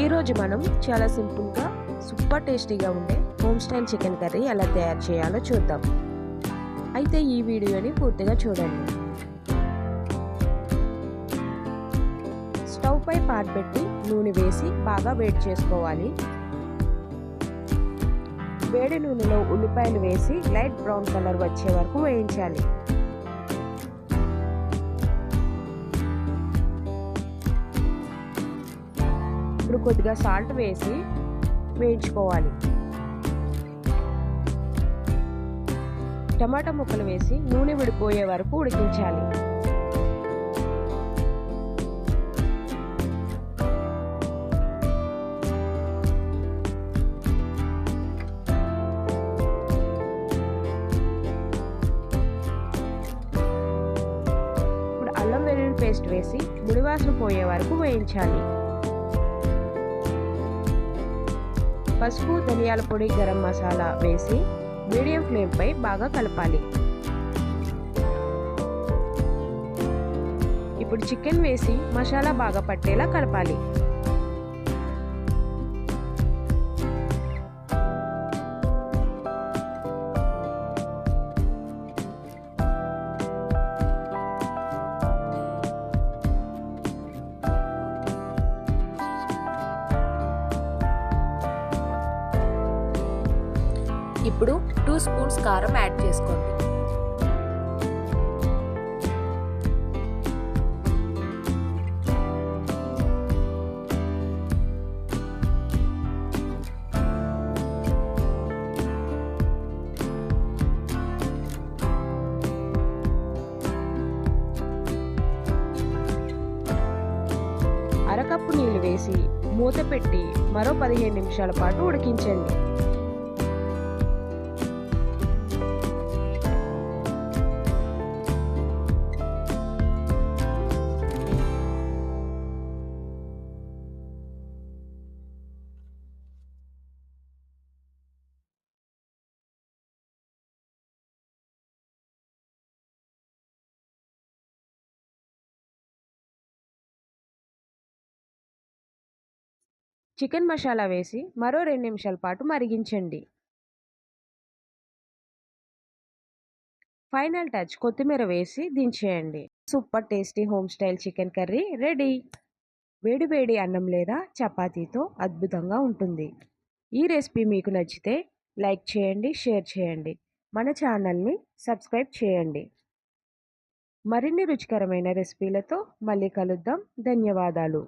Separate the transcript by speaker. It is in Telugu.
Speaker 1: ఈరోజు మనం చాలా సింపుల్గా సూపర్ టేస్టీగా ఉండే హోమ్ స్టైల్ చికెన్ కర్రీ ఎలా తయారు చేయాలో చూద్దాం. అయితే ఈ వీడియోని పూర్తిగా చూడండి. స్టవ్ పై పాన్ పెట్టి నూనె వేసి బాగా వేడి చేసుకోవాలి. వేడి నూనెలో ఉల్లిపాయలు వేసి లైట్ బ్రౌన్ కలర్ వచ్చే వరకు వేయించాలి. ఇప్పుడు కొద్దిగా సాల్ట్ వేసి వేయించుకోవాలి. టమాటా ముక్కలు వేసి నూనె విడిపోయే వరకు ఉడికించాలి. ఇప్పుడు అల్లం వెల్లుల్లి పేస్ట్ వేసి ముడివాసన పోయే వరకు వేయించాలి. పసుపు, ధనియాల పొడి, గరం మసాలా వేసి మీడియం ఫ్లేమ్ పై బాగా కలపాలి. ఇప్పుడు చికెన్ వేసి మసాలా బాగా పట్టేలా కలపాలి.
Speaker 2: ఇప్పుడు 2 స్పూన్స్ కారం యాడ్ చేసుకోండి.
Speaker 1: అరకప్పు నీళ్లు వేసి మూత పెట్టి మరో 15 నిమిషాల పాటు ఉడికించండి. చికెన్ మసాలా వేసి మరో 2 నిమిషాల పాటు మరిగించండి. ఫైనల్ టచ్ కొత్తిమీర వేసి దించేయండి. Super tasty home style chicken curry ready. వేడి వేడి అన్నం లేదా చపాతీతో అద్భుతంగా ఉంటుంది. ఈ రెసిపీ మీకు నచ్చితే లైక్ చేయండి, షేర్ చేయండి. మన ఛానల్ని సబ్స్క్రైబ్ చేయండి. మరిన్ని రుచికరమైన రెసిపీలతో మళ్ళీ కలుద్దాం. ధన్యవాదాలు.